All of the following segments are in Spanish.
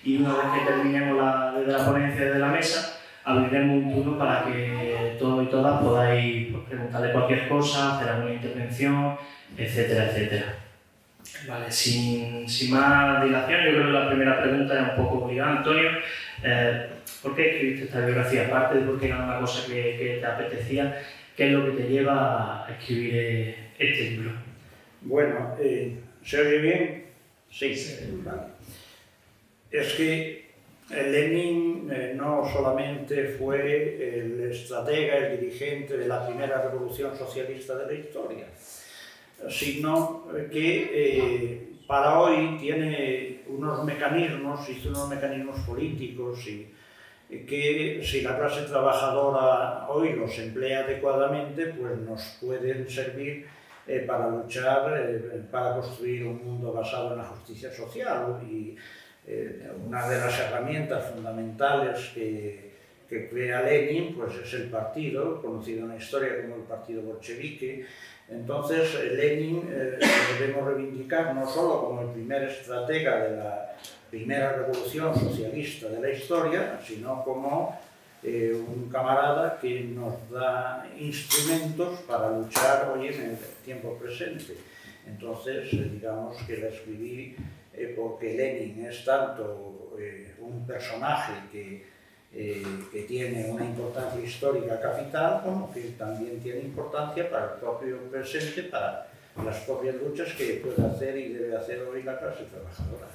Y una vez que terminemos desde la ponencia, desde la mesa, abriremos un turno para que todos y todas podáis preguntarle cualquier cosa, hacer alguna intervención, etcétera, etcétera. Vale, sin más dilación, yo creo que la primera pregunta es un poco obligada, Antonio. ¿Por qué escribiste esta biografía? Aparte de porque era una cosa que te apetecía, ¿qué es lo que te lleva a escribir este libro? Bueno, ¿se oye bien? Sí. Vale. Es que Lenin no solamente fue el estratega, el dirigente de la primera revolución socialista de la historia, sino que para hoy tiene unos mecanismos, políticos y que si la clase trabajadora hoy los emplea adecuadamente, pues nos pueden servir para luchar, para construir un mundo basado en la justicia social. Y una de las herramientas fundamentales que crea Lenin pues es el partido, conocido en la historia como el partido bolchevique. Entonces Lenin debemos reivindicar no solo como el primer estratega de la primera revolución socialista de la historia, sino como un camarada que nos da instrumentos para luchar hoy en el tiempo presente. Entonces, digamos que la escribí porque Lenin es tanto un personaje que tiene una importancia histórica capital, como que también tiene importancia para el propio presente, para las propias luchas que puede hacer y debe hacer hoy la clase trabajadora.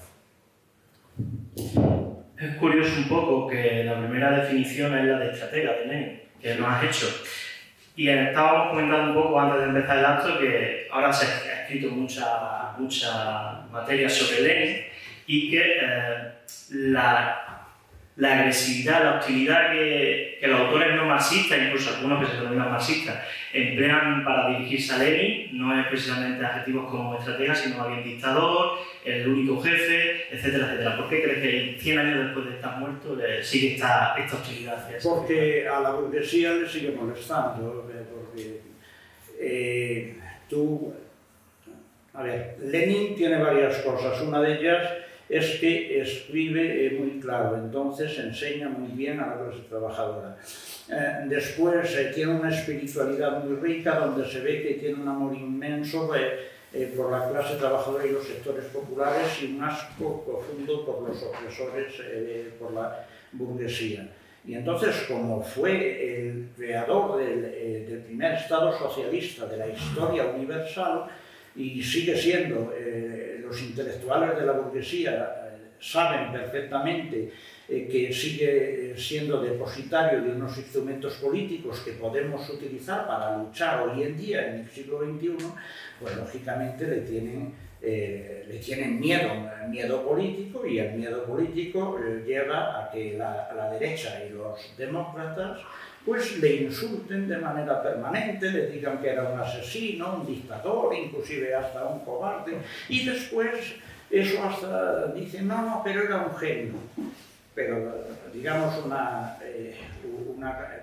Es curioso un poco que la primera definición es la de estratega de Lenin, que nos has hecho. Y estábamos comentando un poco antes de empezar el acto que ahora se ha escrito mucha materia sobre Lenin y que la agresividad, la hostilidad que los autores no marxistas, incluso algunos que se denominan marxistas, emplean para dirigirse a Lenin no es precisamente adjetivos como estratega, sino más bien dictador, el único jefe, etcétera, etcétera. ¿Por qué crees que 100 años después de estar muerto sigue esta hostilidad hacia eso? Porque a la burguesía le sigue molestando, porque Lenin tiene varias cosas. Una de ellas es que escribe muy claro, entonces enseña muy bien a la clase trabajadora. Después tiene una espiritualidad muy rica, donde se ve que tiene un amor inmenso por la clase trabajadora y los sectores populares y un asco profundo por los opresores, por la burguesía. Y entonces, como fue el creador del primer Estado socialista de la historia universal, y sigue siendo, los intelectuales de la burguesía saben perfectamente que sigue siendo depositario de unos instrumentos políticos que podemos utilizar para luchar hoy en día, en el siglo XXI, pues lógicamente le tienen miedo político, y el miedo político lleva a que la derecha y los demócratas pues le insulten de manera permanente, le digan que era un asesino, un dictador, inclusive hasta un cobarde, y después eso hasta dicen, no, pero era un genio. Pero digamos una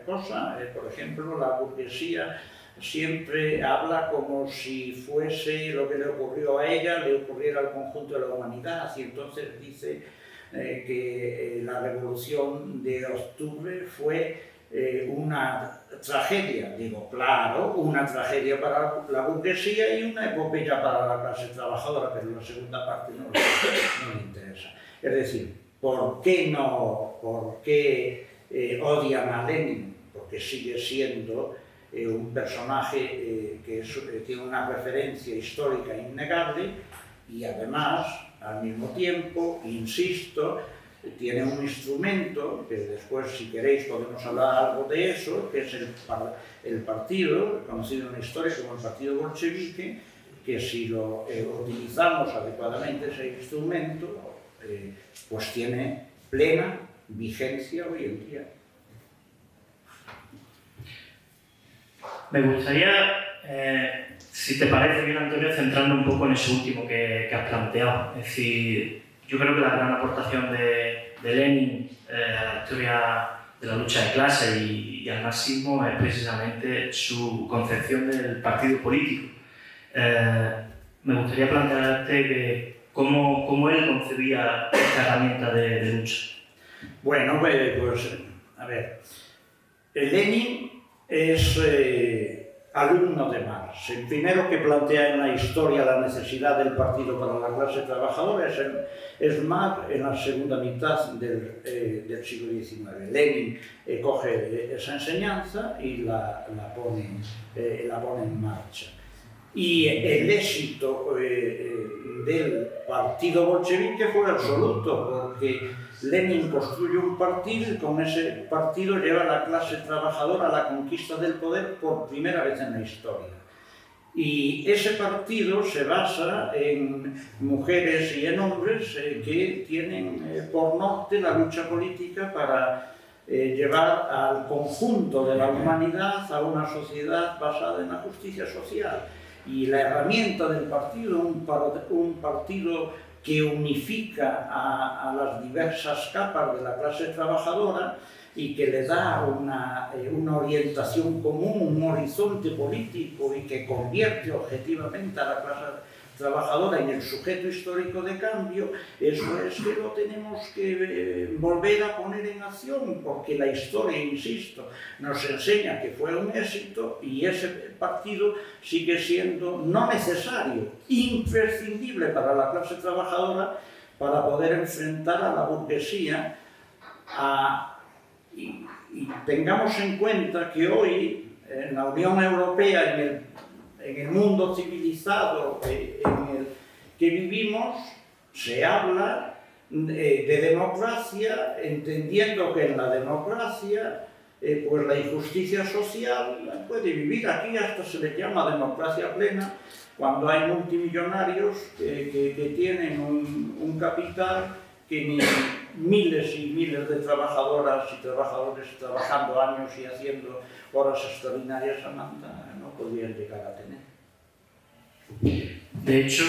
cosa, por ejemplo, la burguesía siempre habla como si fuese lo que le ocurrió a ella, le ocurriera al conjunto de la humanidad, y entonces dice que la revolución de octubre fue una tragedia. Digo, claro, una tragedia para la burguesía y una epopeya para la clase trabajadora, pero la segunda parte no le interesa. Es decir, ¿por qué odian a Lenin? Porque sigue siendo un personaje que tiene una referencia histórica innegable, y además, al mismo tiempo, insisto, tiene un instrumento, que después, si queréis, podemos hablar algo de eso, que es el partido, conocido en la historia como el partido bolchevique, que si lo utilizamos adecuadamente ese instrumento, pues tiene plena vigencia hoy en día. Me gustaría, si te parece bien, Antonio, centrarnos un poco en eso último que has planteado. Es decir, yo creo que la gran aportación de Lenin a la historia de la lucha de clase y al marxismo es precisamente su concepción del partido político. Me gustaría plantearte que cómo él concebía esta herramienta de lucha. Bueno, pues a ver, Lenin es alumno de Marx. El primero que plantea en la historia la necesidad del partido para la clase trabajadora es Marx en la segunda mitad del siglo XIX. Lenin coge esa enseñanza y la pone en marcha. Y el éxito del partido bolchevique fue absoluto, porque Lenin construye un partido y con ese partido lleva a la clase trabajadora a la conquista del poder por primera vez en la historia. Y ese partido se basa en mujeres y en hombres que tienen por norte la lucha política para llevar al conjunto de la humanidad a una sociedad basada en la justicia social. Y la herramienta del partido, un partido que unifica a las diversas capas de la clase trabajadora y que le da una orientación común, un horizonte político y que convierte objetivamente a la clase trabajadora en el sujeto histórico de cambio, eso es que lo tenemos que volver a poner en acción, porque la historia, insisto, nos enseña que fue un éxito y ese partido sigue siendo no necesario, imprescindible para la clase trabajadora para poder enfrentar a la burguesía. Y tengamos en cuenta que hoy en la Unión Europea, en el mundo civilizado en el que vivimos, se habla de democracia, entendiendo que en la democracia pues la injusticia social puede vivir. Aquí hasta se le llama democracia plena cuando hay multimillonarios que tienen un capital que ni miles y miles de trabajadoras y trabajadores trabajando años y haciendo horas extraordinarias a Manta no podrían llegar a tener. De hecho,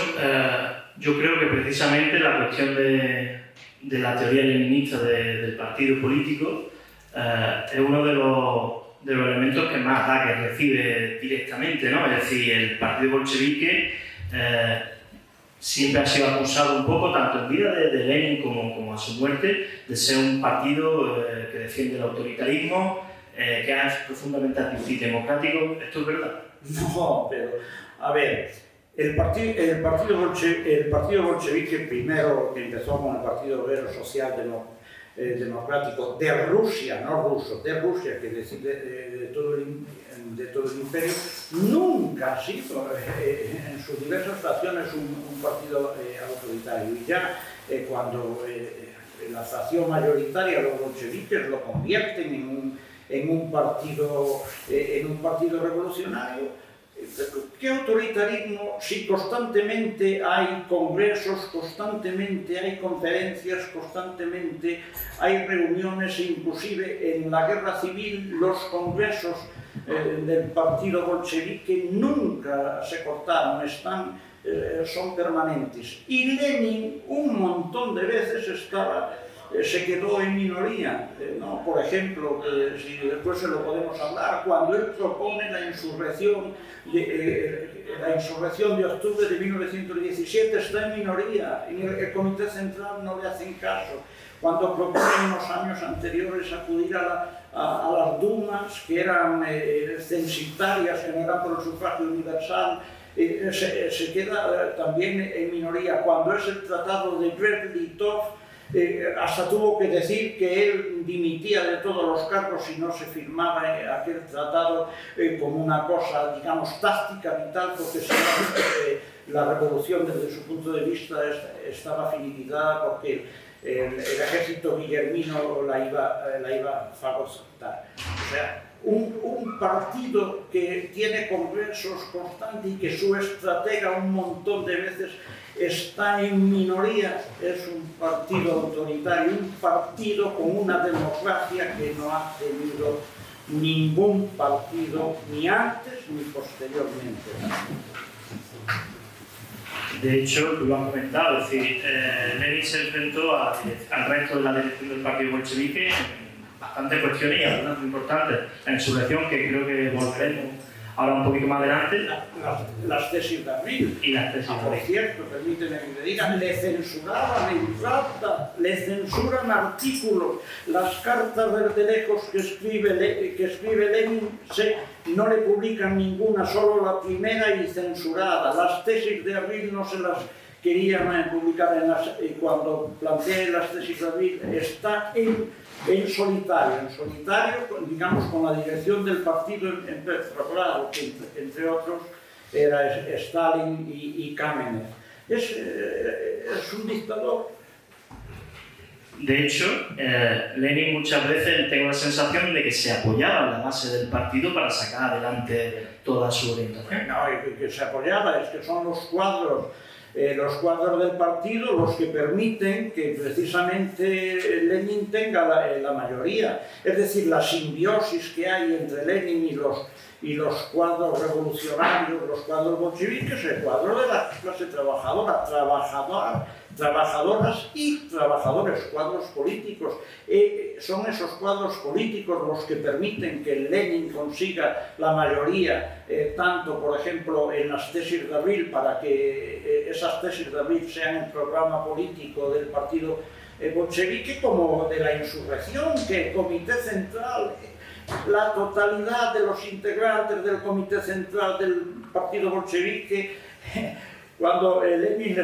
yo creo que precisamente la cuestión de la teoría leninista del partido político es uno de los elementos que más ataques recibe directamente, ¿no? Es decir, el partido bolchevique siempre ha sido acusado un poco, tanto en vida de Lenin como a su muerte, de ser un partido que defiende el autoritarismo, que es profundamente antidemocrático. ¿Esto es verdad? No, pero a ver, el partido bolchevique primero que empezó con el Partido Obrero Social Democrático de Rusia, no ruso, de Rusia, que de todo el imperio, nunca ha sido en sus diversas fracciones un partido autoritario. Y ya cuando la fracción mayoritaria, los bolcheviques, lo convierten en un partido revolucionario. ¿Qué autoritarismo si constantemente hay congresos, constantemente hay conferencias, constantemente hay reuniones, inclusive en la guerra civil los congresos del partido bolchevique nunca se cortaron, son permanentes? Y Lenin un montón de veces se quedó en minoría, ¿no? Por ejemplo, si después se lo podemos hablar, cuando él propone la insurrección de octubre de 1917, está en minoría, en el Comité Central no le hacen caso. Cuando propone en los años anteriores acudir a las dumas, que eran censitarias, que no eran por el sufragio universal, se queda también en minoría. Cuando es el tratado de Brest-Litov, hasta tuvo que decir que él dimitía de todos los cargos si no se firmaba aquel tratado como una cosa, digamos, táctica, vital, porque si no, la revolución desde su punto de vista estaba finiquitada porque el ejército guillermino la iba a fagocitar. O sea, un partido que tiene congresos constantes y que su estratega un montón de veces está en minoría, es un partido autoritario, un partido con una democracia que no ha tenido ningún partido ni antes ni posteriormente. De hecho, tú lo has comentado, es decir, Lenin se enfrentó al resto de la dirección del partido bolchevique en bastantes cuestiones y algunas muy importantes. La insurrección, que creo que volveremos ahora un poquito más adelante. Las tesis de Abril. Y las tesis de Por Abril. cierto, permíteme que le diga, le censuraban en Plata, le censuran artículos, las cartas de lejos que escribe Lenin, no le publican ninguna, solo la primera y censurada. Las tesis de Abril no se las querían publicar cuando planteé las tesis de Abril, está en solitario, digamos, con la dirección del partido en Petrogrado, que entre otros era Stalin y Kamenev. Es un dictador. De hecho, Lenin muchas veces tengo la sensación de que se apoyaba en la base del partido para sacar adelante toda su orientación. No, que se apoyaba, es que son los cuadros del partido los que permiten que precisamente Lenin tenga la mayoría. Es decir, la simbiosis que hay entre Lenin y los cuadros revolucionarios, los cuadros bolcheviques, el cuadro de la clase trabajadora, trabajadoras y trabajadores, cuadros políticos. Son esos cuadros políticos los que permiten que Lenin consiga la mayoría, tanto, por ejemplo, en las tesis de Abril, para que esas tesis de Abril sean el programa político del partido bolchevique, como de la insurrección, que el Comité Central, la totalidad de los integrantes del Comité Central del partido bolchevique, cuando Lenin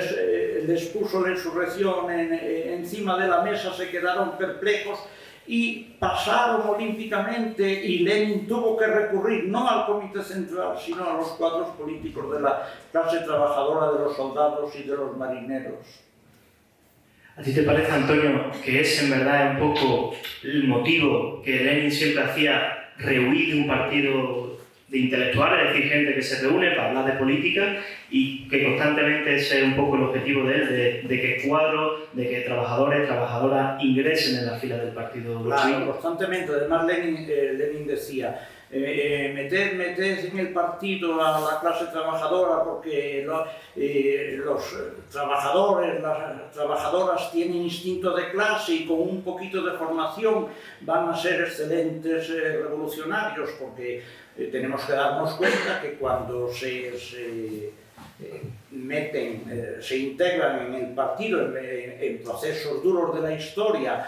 les puso la insurrección encima de la mesa, se quedaron perplejos y pasaron olímpicamente, y Lenin tuvo que recurrir no al Comité Central, sino a los cuadros políticos de la clase trabajadora, de los soldados y de los marineros. ¿A ti te parece, Antonio, que ese en verdad es un poco el motivo que Lenin siempre hacía rehuir de un partido de intelectuales, es decir, gente que se reúne para hablar de política, y que constantemente ese es un poco el objetivo de él, de que cuadros, de que trabajadores, trabajadoras ingresen en la fila del partido bolchevique? Claro, constantemente. Además, Lenin decía, meted en el partido a la clase trabajadora, porque los trabajadores, las trabajadoras tienen instinto de clase y con un poquito de formación van a ser excelentes revolucionarios, porque tenemos que darnos cuenta que cuando se integran en el partido en procesos duros de la historia,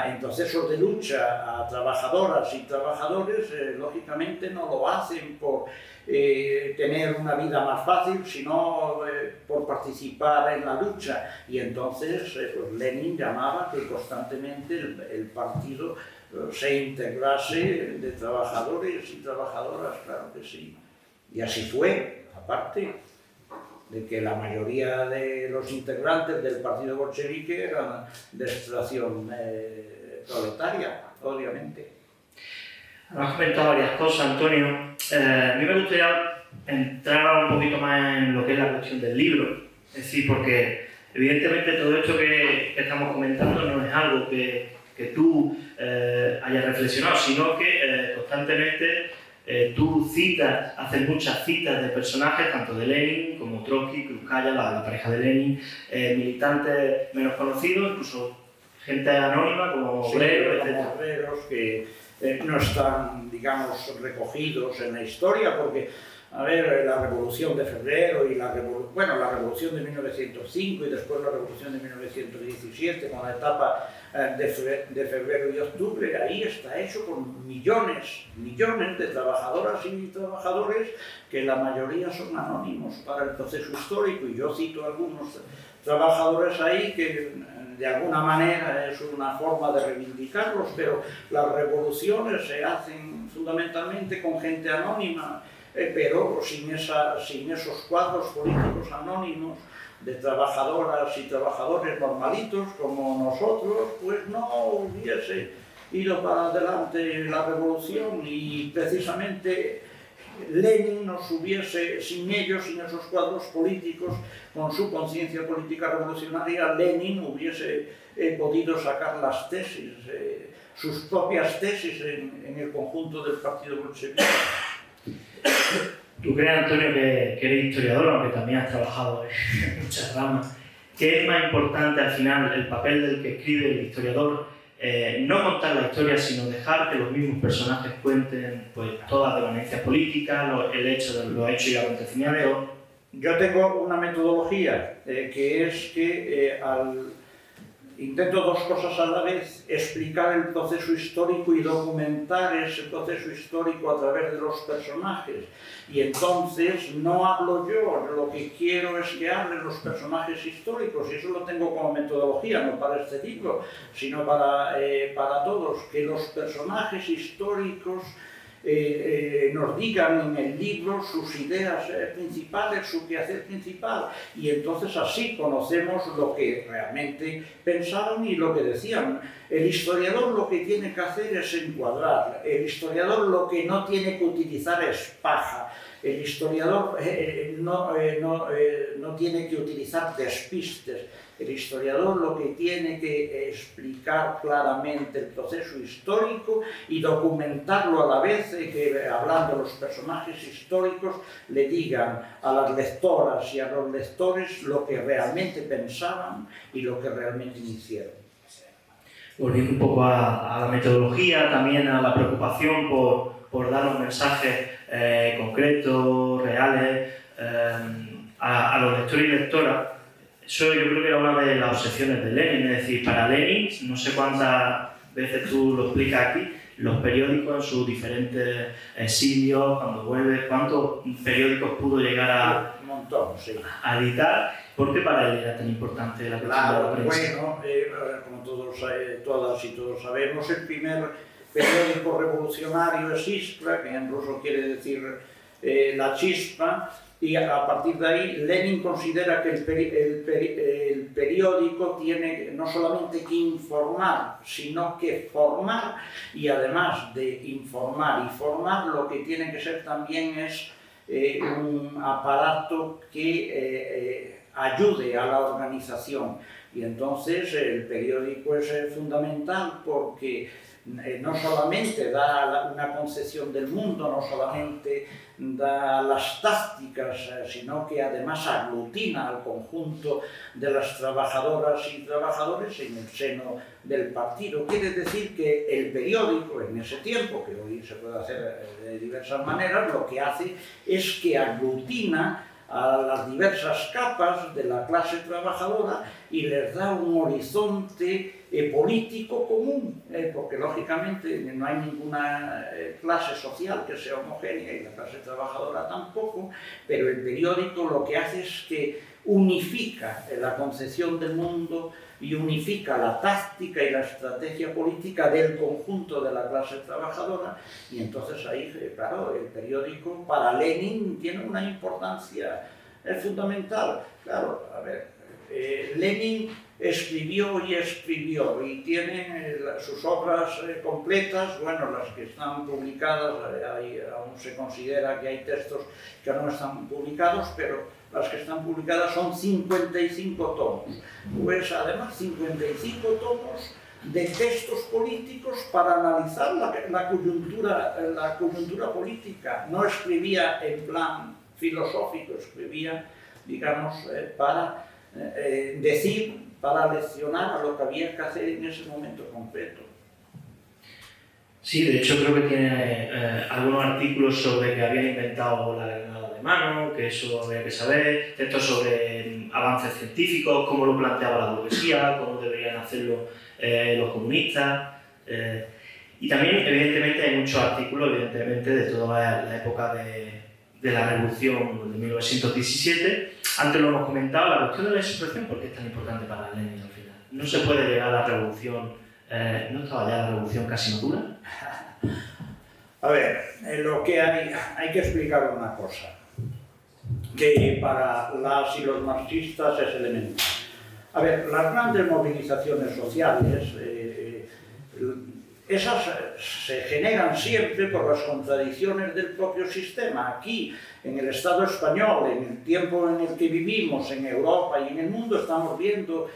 en procesos de lucha, a trabajadoras y trabajadores, lógicamente no lo hacen por tener una vida más fácil, sino por participar en la lucha. Y entonces pues Lenin llamaba que constantemente el partido se integrase de trabajadores y trabajadoras, claro que sí. Y así fue, aparte de que la mayoría de los integrantes del partido bolchevique eran de extracción proletaria, obviamente. Has comentado varias cosas, Antonio. A mí me gustaría entrar un poquito más en lo que es la cuestión del libro. Es decir, porque evidentemente todo esto que estamos comentando no es algo que tú hayas reflexionado, sino que constantemente tú haces muchas citas de personajes, tanto de Lenin como Trotsky, Krupskaya, la pareja de Lenin, militantes menos conocidos, incluso gente anónima como obreros, etc. Obreros que no están, digamos, recogidos en la historia, porque, a ver, la Revolución de Febrero y la Revolución de 1905 y después la Revolución de 1917, con la etapa de febrero y octubre, ahí está hecho con millones de trabajadoras y trabajadores, que la mayoría son anónimos para el proceso histórico, y yo cito algunos trabajadores ahí que de alguna manera es una forma de reivindicarlos, pero las revoluciones se hacen fundamentalmente con gente anónima, pero sin esos cuadros políticos anónimos de trabajadoras y trabajadores normalitos como nosotros, pues no hubiese ido para adelante la revolución, y precisamente Lenin nos hubiese, sin ellos, sin esos cuadros políticos, con su conciencia política revolucionaria, Lenin hubiese podido sacar las tesis, sus propias tesis en el conjunto del partido bolchevique. ¿Tú crees, Antonio, que eres historiador, aunque también has trabajado en muchas ramas? ¿Qué es más importante al final, el papel del que escribe el historiador no contar la historia, sino dejar que los mismos personajes cuenten pues, todas las devanencias políticas, los hechos y acontecimientos. Yo tengo una metodología que es que intento dos cosas a la vez: explicar el proceso histórico y documentar ese proceso histórico a través de los personajes. Y entonces no hablo yo, lo que quiero es que hablen los personajes históricos, y eso lo tengo como metodología, no para este libro, sino para todos, que los personajes históricos nos digan en el libro sus ideas principales, su quehacer principal, y entonces así conocemos lo que realmente pensaban y lo que decían. El historiador lo que tiene que hacer es encuadrar, el historiador lo que no tiene que utilizar es paja, el historiador no tiene que utilizar despistes. El historiador lo que tiene que explicar claramente el proceso histórico y documentarlo a la vez, que hablando de los personajes históricos le digan a las lectoras y a los lectores lo que realmente pensaban y lo que realmente hicieron. Volviendo un poco a la metodología, también a la preocupación por dar un mensaje concretos, reales, a los lectores y lectoras. Eso yo creo que era una de las obsesiones de Lenin, es decir, para Lenin, no sé cuántas veces tú lo explicas aquí, los periódicos en sus diferentes exilios, cuando vuelve, cuántos periódicos pudo llegar un montón, sí, a editar. ¿Por qué para él era tan importante la cuestión de la prensa? Bueno, como todas y todos sabemos, el primer periódico revolucionario es Iskra, que en ruso quiere decir la chispa, y a partir de ahí Lenin considera que el periódico tiene no solamente que informar, sino que formar, y además de informar y formar, lo que tiene que ser también es un aparato que ayude a la organización. Y entonces el periódico es fundamental porque no solamente da una concepción del mundo, no solamente da las tácticas, sino que además aglutina al conjunto de las trabajadoras y trabajadores en el seno del partido. Quiere decir que el periódico, en ese tiempo, que hoy se puede hacer de diversas maneras, lo que hace es que aglutina a las diversas capas de la clase trabajadora y les da un horizonte político común, porque lógicamente no hay ninguna clase social que sea homogénea y la clase trabajadora tampoco, pero el periódico lo que hace es que unifica la concepción del mundo y unifica la táctica y la estrategia política del conjunto de la clase trabajadora, y entonces ahí, claro, el periódico para Lenin tiene una importancia fundamental. Claro, a ver, Lenin escribió y tiene sus obras completas, bueno, las que están publicadas, aún se considera que hay textos que no están publicados, pero las que están publicadas son 55 tomos. Pues además 55 tomos de textos políticos para analizar la coyuntura política. No escribía en plan filosófico, escribía, digamos, para decir, para leccionar a lo que había que hacer en ese momento concreto. Sí, de hecho creo que tiene algunos artículos sobre que habían inventado la granada de mano, que eso había que saber, textos sobre avances científicos, cómo lo planteaba la burguesía, cómo deberían hacerlo los comunistas. Y también, evidentemente, hay muchos artículos, evidentemente, de toda la época de la Revolución de 1917. Antes lo hemos comentado, la cuestión de la insurrección, ¿por qué es tan importante para Lenin al final? No se puede llegar a la revolución, ¿no estaba ya la revolución casi madura? A ver, lo que hay que explicar una cosa, que para las y los marxistas es elemental. A ver, las grandes movilizaciones sociales, esas se generan siempre por las contradicciones del propio sistema. Aquí, en el Estado español, en el tiempo en el que vivimos, en Europa y en el mundo, estamos viendo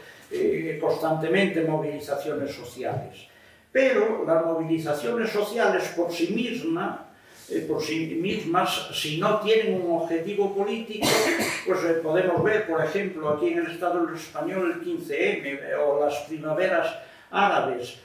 constantemente movilizaciones sociales. Pero las movilizaciones sociales por sí mismas, si no tienen un objetivo político, pues podemos ver, por ejemplo, aquí en el Estado español el 15M o las primaveras árabes.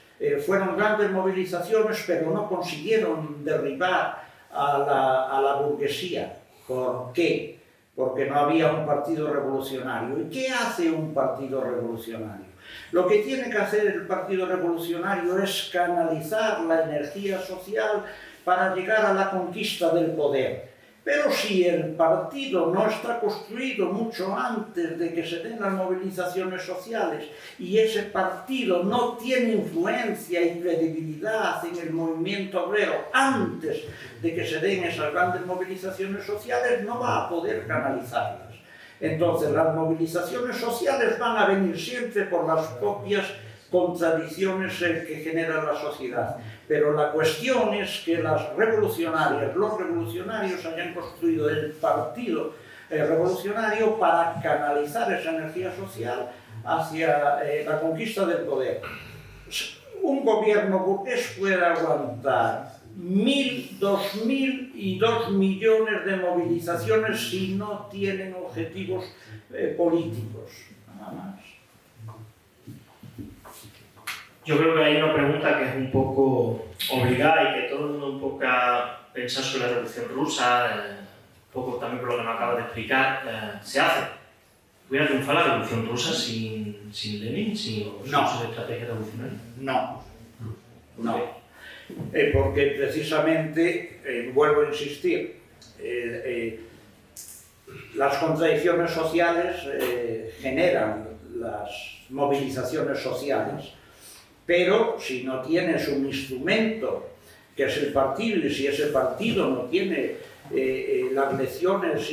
fueron grandes movilizaciones, pero no consiguieron derribar a la burguesía. ¿Por qué? Porque no había un partido revolucionario. ¿Y qué hace un partido revolucionario? Lo que tiene que hacer el partido revolucionario es canalizar la energía social para llegar a la conquista del poder. Pero si el partido no está construido mucho antes de que se den las movilizaciones sociales y ese partido no tiene influencia y credibilidad en el movimiento obrero antes de que se den esas grandes movilizaciones sociales, no va a poder canalizarlas. Entonces, las movilizaciones sociales van a venir siempre por las propias contradicciones que genera la sociedad. Pero la cuestión es que los revolucionarios hayan construido el partido revolucionario para canalizar esa energía social hacia la conquista del poder. Un gobierno burgués puede aguantar 1.000, 2.000 y 2 millones de movilizaciones si no tienen objetivos políticos, nada más. Yo creo que hay una pregunta que es un poco obligada y que todo el mundo un poco piensa sobre la Revolución Rusa, un poco también por lo que nos acaba de explicar, ¿se hace? ¿Hubiera triunfado la Revolución Rusa sin Lenin, sin su estrategia revolucionaria? No. Porque precisamente, vuelvo a insistir, las contradicciones sociales generan las movilizaciones sociales, pero si no tienes un instrumento que es el partido, y si ese partido no tiene las lecciones,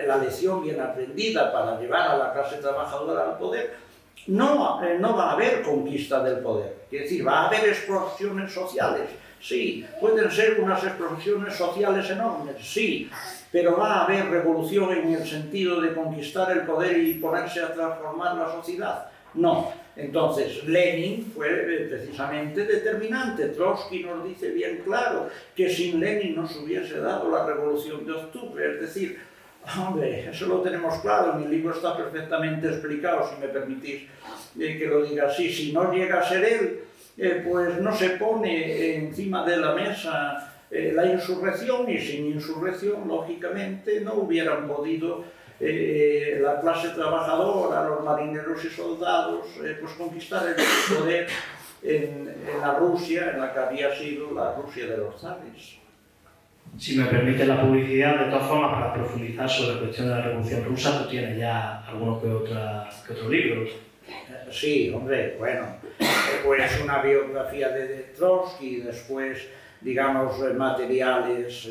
la lección bien aprendida para llevar a la clase trabajadora al poder, no va a haber conquista del poder. Es decir, va a haber explosiones sociales, sí, pueden ser unas explosiones sociales enormes, sí, pero va a haber revolución en el sentido de conquistar el poder y ponerse a transformar la sociedad. No. Entonces, Lenin fue precisamente determinante. Trotsky nos dice bien claro que sin Lenin no se hubiese dado la Revolución de Octubre. Es decir, hombre, eso lo tenemos claro, en mi libro está perfectamente explicado, si me permitís que lo diga así. Si no llega a ser él, pues no se pone encima de la mesa la insurrección, y sin insurrección, lógicamente, no hubieran podido la clase trabajadora, los marineros y soldados, pues conquistar el poder en la Rusia, en la que había sido la Rusia de los zares. Si me permite la publicidad, de todas formas, para profundizar sobre la cuestión de la Revolución Rusa, tú tienes ya alguno que otro libro. Sí, hombre, bueno, pues una biografía de Trotsky, después, digamos, materiales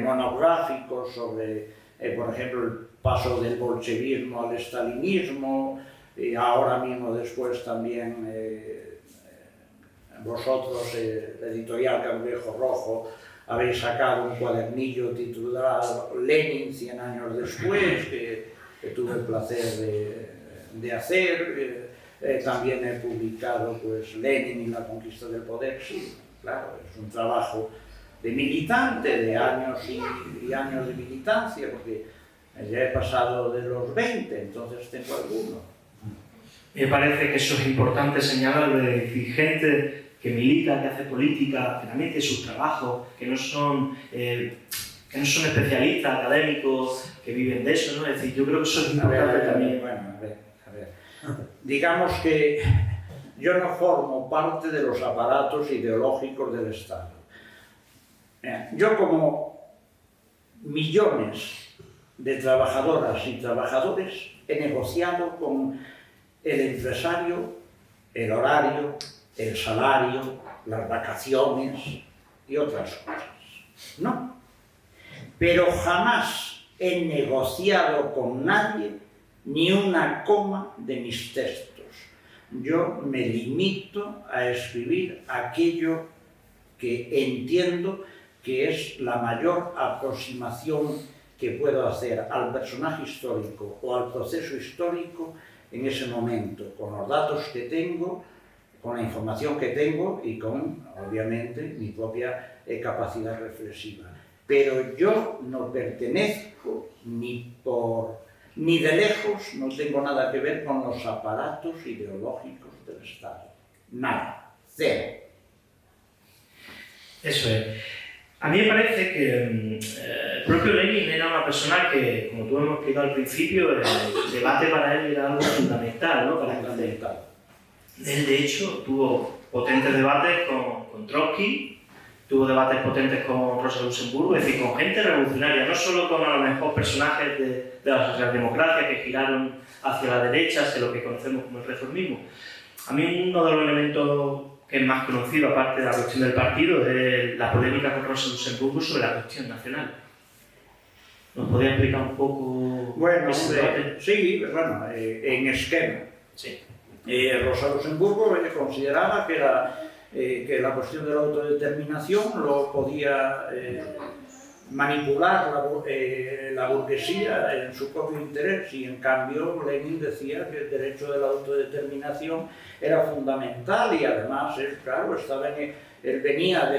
monográficos sobre, por ejemplo, el paso del bolchevismo al estalinismo, y ahora mismo después también vosotros, la editorial Cangrejo Rojo, habéis sacado un cuadernillo titulado Lenin 100 años después, que tuve el placer de hacer. También he publicado pues, Lenin y la conquista del poder. Sí, claro, es un trabajo de militante, de años y años de militancia, porque ya he pasado de los 20, entonces tengo alguno. Me parece que eso es importante señalarlo, de decir, gente que milita, que hace política, que también tiene sus trabajos, que no son especialistas, académicos, que viven de eso, ¿no? Es decir, yo creo que eso es importante también. Bueno, a ver. Digamos que yo no formo parte de los aparatos ideológicos del Estado. Yo, como millones de trabajadoras y trabajadores, he negociado con el empresario el horario, el salario, las vacaciones y otras cosas. No. Pero jamás he negociado con nadie ni una coma de mis textos. Yo me limito a escribir aquello que entiendo que es la mayor aproximación que puedo hacer al personaje histórico o al proceso histórico en ese momento, con los datos que tengo, con la información que tengo y con, obviamente, mi propia capacidad reflexiva. Pero yo no pertenezco ni de lejos, no tengo nada que ver con los aparatos ideológicos del Estado. nada, cero. Eso es. A mí me parece que el propio Lenin era una persona que, como tú hemos explicado al principio, el debate para él era algo fundamental, ¿no? Para Fundamental. Él, de hecho, tuvo potentes debates con Trotsky, tuvo debates potentes con Rosa Luxemburgo, es decir, con gente revolucionaria, no solo con a lo mejor personajes de la socialdemocracia que giraron hacia la derecha, hacia lo que conocemos como el reformismo. A mí uno de los elementos que es más conocido, aparte de la cuestión del partido, es la polémica con Rosa Luxemburgo sobre la cuestión nacional. ¿Nos podría explicar un poco Bueno, ese debate? sí, bueno, en esquema. Sí. Rosa Luxemburgo consideraba que la cuestión de la autodeterminación lo podía manipular la burguesía en su propio interés, y en cambio Lenin decía que el derecho de la autodeterminación era fundamental, y además él, claro, él venía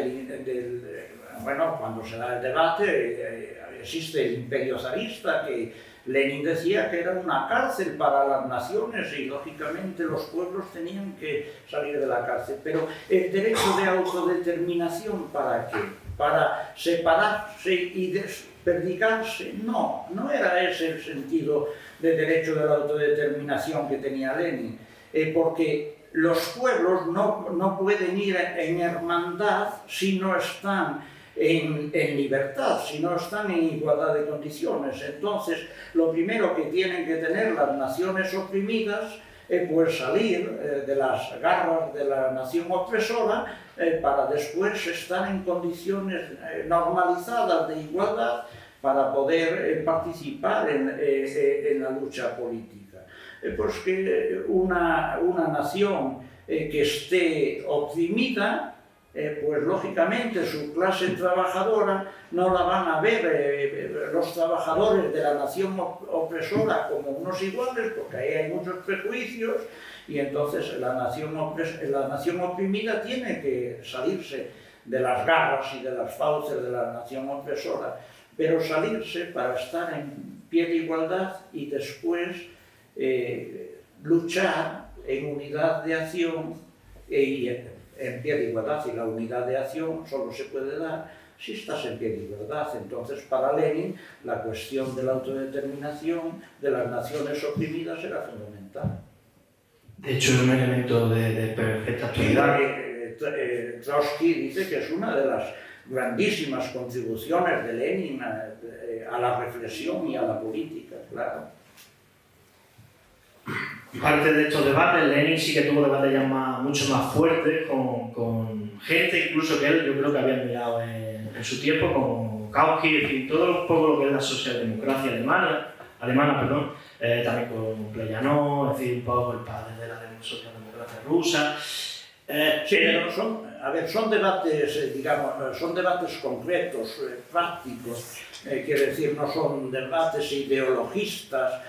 bueno, cuando se da el debate existe el imperio zarista, que Lenin decía que era una cárcel para las naciones y lógicamente los pueblos tenían que salir de la cárcel, pero el derecho de autodeterminación, ¿para qué? Para separarse y desperdigarse. No era ese el sentido del derecho de la autodeterminación que tenía Lenin, porque los pueblos no pueden ir en hermandad si no están en libertad, si no están en igualdad de condiciones. Entonces, lo primero que tienen que tener las naciones oprimidas es pues salir de las garras de la nación opresora para después estar en condiciones normalizadas de igualdad para poder participar en la lucha política. Pues que una nación que esté oprimida, pues lógicamente su clase trabajadora no la van a ver los trabajadores de la nación opresora como unos iguales, porque ahí hay muchos prejuicios, y entonces la nación oprimida tiene que salirse de las garras y de las fauces de la nación opresora, pero salirse para estar en pie de igualdad y después luchar en unidad de acción y en pie de igualdad, y la unidad de acción solo se puede dar si estás en pie de igualdad. Entonces, para Lenin, la cuestión de la autodeterminación de las naciones oprimidas era fundamental. De hecho, es un elemento de perfecta actualidad. Trotsky dice que es una de las grandísimas contribuciones de Lenin a la reflexión y a la política, claro. Parte de estos debates, Lenin sí que tuvo debates ya mucho más fuertes con gente, incluso que él yo creo que había mirado en su tiempo, como Kautsky, en fin, todo un poco lo que es la socialdemocracia alemana, también con Plejánov, es decir, un poco el padre de la socialdemocracia rusa. Sí, pero son debates, digamos, son debates concretos, prácticos, quiere decir, no son debates ideologistas.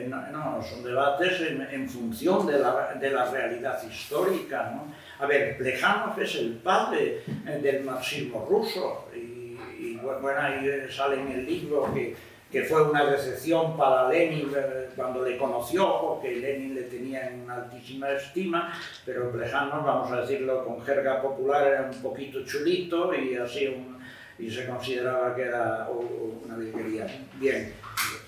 No, son debates en función de la realidad histórica, ¿no? A ver, Plejánov es el padre del marxismo ruso, y bueno, ahí sale en el libro que fue una decepción para Lenin cuando le conoció, porque Lenin le tenía en altísima estima, pero Plejánov, vamos a decirlo con jerga popular, era un poquito chulito y así y se consideraba que era una virguería. Bien.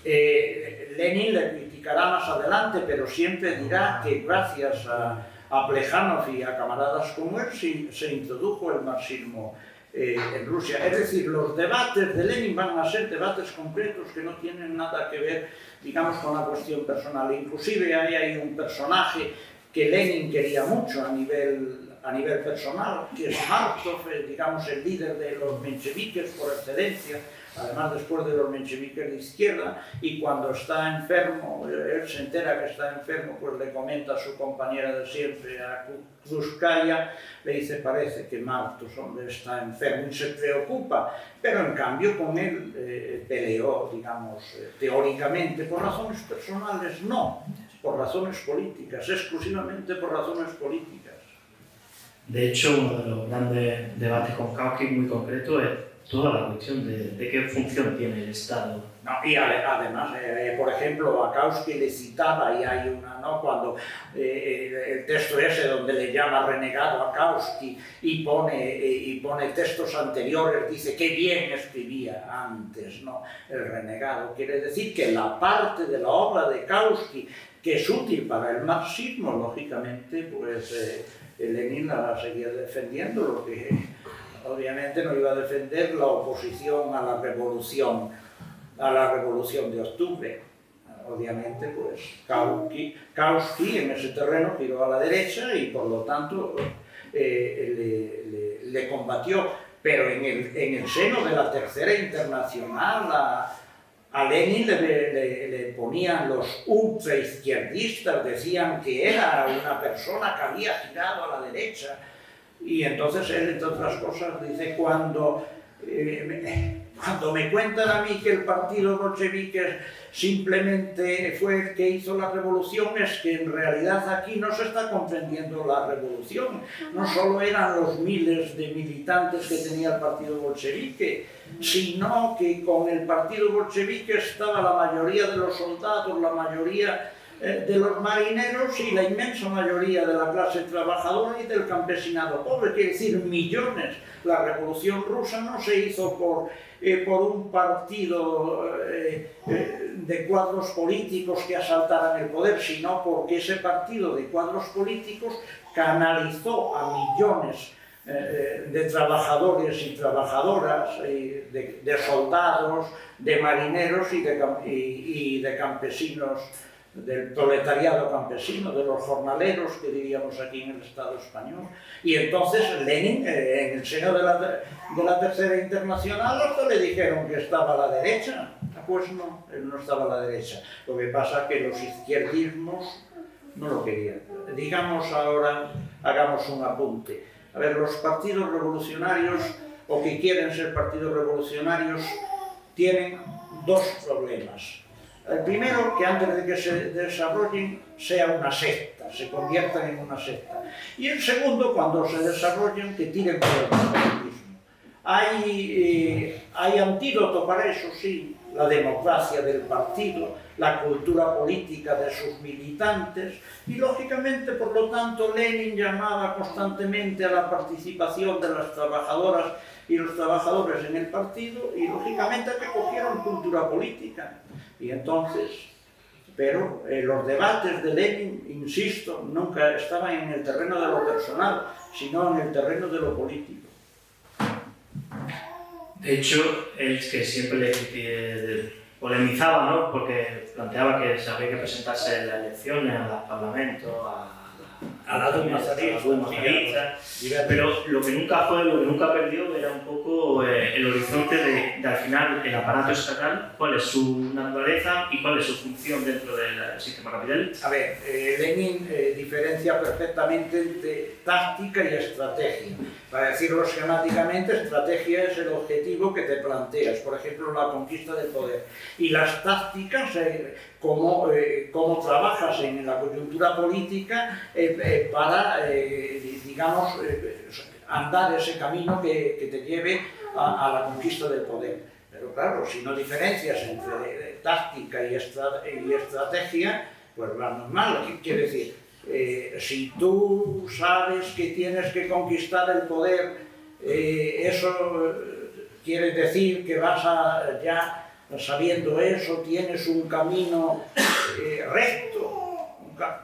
Lenin le criticará más adelante, pero siempre dirá que gracias a Plejánov y a camaradas como él se introdujo el marxismo en Rusia. Es decir, los debates de Lenin van a ser debates concretos que no tienen nada que ver, digamos, con la cuestión personal. Inclusive hay un personaje que Lenin quería mucho a nivel personal, que es Martov, digamos, el líder de los mencheviques por excelencia, además después de los mencheviques de izquierda, y cuando está enfermo, él se entera que está enfermo, pues le comenta a su compañera de siempre, a Krúpskaya, le dice, parece que Martov, hombre, está enfermo, y se preocupa, pero en cambio con él peleó, digamos, teóricamente, por razones personales no, por razones políticas, exclusivamente por razones políticas. De hecho, uno de los grandes debates con Kautsky muy concreto es toda la cuestión de qué función tiene el Estado. No, y además, por ejemplo, a Kautsky le citaba, y hay una, ¿no? Cuando el texto ese donde le llama renegado a Kautsky y pone textos anteriores, dice qué bien escribía antes, ¿no? El renegado. Quiere decir que la parte de la obra de Kautsky que es útil para el marxismo, lógicamente, pues Lenin la seguía defendiendo, lo que obviamente no iba a defender la oposición a la revolución de octubre. Obviamente, pues Kautsky en ese terreno giró a la derecha y por lo tanto le combatió. Pero en el seno de la Tercera Internacional a Lenin le ponían los ultraizquierdistas, decían que era una persona que había girado a la derecha. Y entonces él, entre otras cosas, dice cuando me cuentan a mí que el partido bolchevique simplemente fue el que hizo la revolución, es que en realidad aquí no se está comprendiendo la revolución. No solo eran los miles de militantes que tenía el partido bolchevique, sino que con el partido bolchevique estaba la mayoría de los soldados, la mayoría de los marineros y la inmensa mayoría de la clase trabajadora y del campesinado pobre, quiere decir millones. La revolución rusa no se hizo por un partido de cuadros políticos que asaltaran el poder, sino porque ese partido de cuadros políticos canalizó a millones de trabajadores y trabajadoras, de soldados, de marineros y de campesinos, del proletariado campesino, de los jornaleros, que diríamos aquí en el Estado español. Y entonces Lenin, en el seno de la Tercera Internacional, hasta le dijeron que estaba a la derecha. Pues no, él no estaba a la derecha. Lo que pasa es que los izquierdismos no lo querían. Digamos ahora, hagamos un apunte. A ver, los partidos revolucionarios, o que quieren ser partidos revolucionarios, tienen dos problemas. El primero, que antes de que se desarrollen sea una secta, se conviertan en una secta. Y el segundo, cuando se desarrollen, que tiren por el capitalismo. Hay antídoto para eso, sí, la democracia del partido, la cultura política de sus militantes y, lógicamente, por lo tanto, Lenin llamaba constantemente a la participación de las trabajadoras y los trabajadores en el partido y, lógicamente, a que cogieron cultura política. Y entonces, pero los debates de Lenin, insisto, nunca estaban en el terreno de lo personal, sino en el terreno de lo político. De hecho, él que siempre le polemizaba, ¿no? Porque planteaba que se había que presentarse en las elecciones, al Parlamento, a la Duma zarista, pero lo que nunca perdió era un poco el horizonte de al final el aparato estatal, cuál es su naturaleza y cuál es su función dentro del sistema capitalista. A ver, Lenin diferencia perfectamente entre táctica y estrategia. Para decirlo esquemáticamente, estrategia es el objetivo que te planteas, por ejemplo, la conquista del poder. Y las tácticas, cómo trabajas en la coyuntura política para, digamos, andar ese camino que te lleve a la conquista del poder. Pero claro, si no diferencias entre táctica y estrategia, pues vamos mal. ¿Qué quiere decir? Si tú sabes que tienes que conquistar el poder, eso quiere decir que ya sabiendo eso, tienes un camino recto,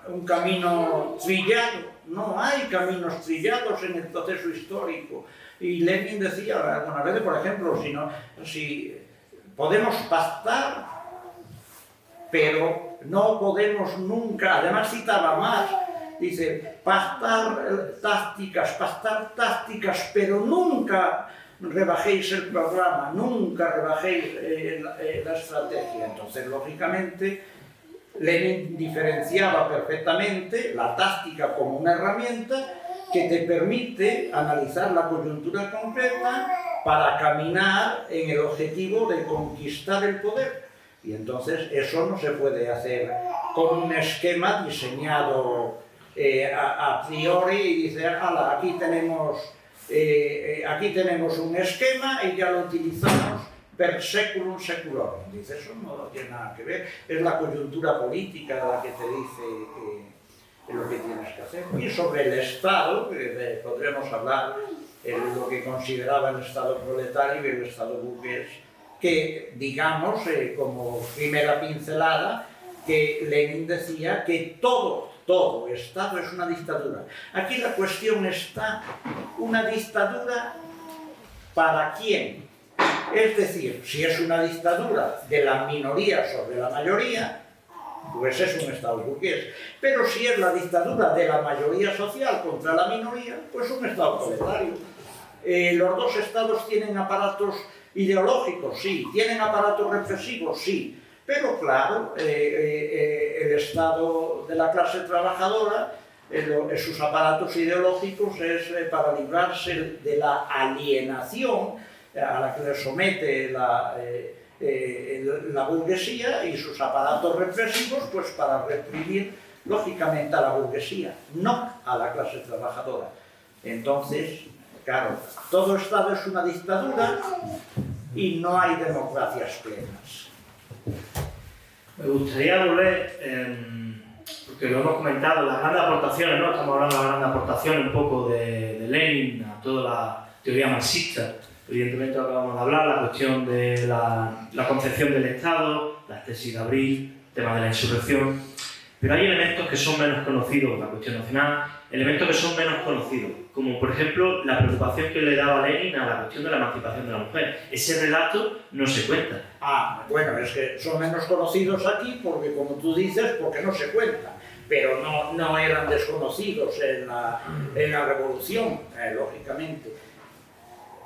un camino trillado. No hay caminos trillados en el proceso histórico. Y Lenin decía algunas veces, por ejemplo, si podemos pactar, pero no podemos nunca, además citaba más, dice, pactar tácticas, pero nunca rebajéis el programa, nunca rebajéis la estrategia. Entonces, lógicamente, Lenin diferenciaba perfectamente la táctica como una herramienta que te permite analizar la coyuntura concreta para caminar en el objetivo de conquistar el poder. Y entonces eso no se puede hacer con un esquema diseñado a priori y dice, ala, aquí tenemos Aquí tenemos un esquema y ya lo utilizamos per seculum seculorum. Dice, eso no tiene nada que ver, es la coyuntura política la que te dice que es lo que tienes que hacer. Y sobre el Estado, podremos hablar de lo que consideraba el Estado proletario y el Estado burgués, que digamos, como primera pincelada, que Lenin decía que todo Estado es una dictadura. Aquí la cuestión está, ¿una dictadura para quién? Es decir, si es una dictadura de la minoría sobre la mayoría, pues es un Estado burgués. Pero si es la dictadura de la mayoría social contra la minoría, pues un Estado proletario. Los dos Estados tienen aparatos ideológicos, sí. Tienen aparatos represivos, sí. Pero claro, el Estado de la clase trabajadora, sus aparatos ideológicos es para librarse de la alienación a la que le somete la burguesía, y sus aparatos represivos pues para reprimir lógicamente a la burguesía, no a la clase trabajadora. Entonces, claro, todo Estado es una dictadura y no hay democracias plenas. Me gustaría volver, porque lo hemos comentado, las grandes aportaciones, ¿no? Estamos hablando de las grandes aportaciones un poco de Lenin a toda la teoría marxista. Evidentemente acabamos de hablar, la cuestión de la concepción del Estado, las tesis de Abril, el tema de la insurrección, pero hay elementos que son menos conocidos, la cuestión nacional, elementos que son menos conocidos, como por ejemplo la preocupación que le daba Lenin a la cuestión de la emancipación de la mujer. Ese relato no se cuenta. Bueno, es que son menos conocidos aquí porque, como tú dices, porque no se cuentan, pero no eran desconocidos en la Revolución, lógicamente.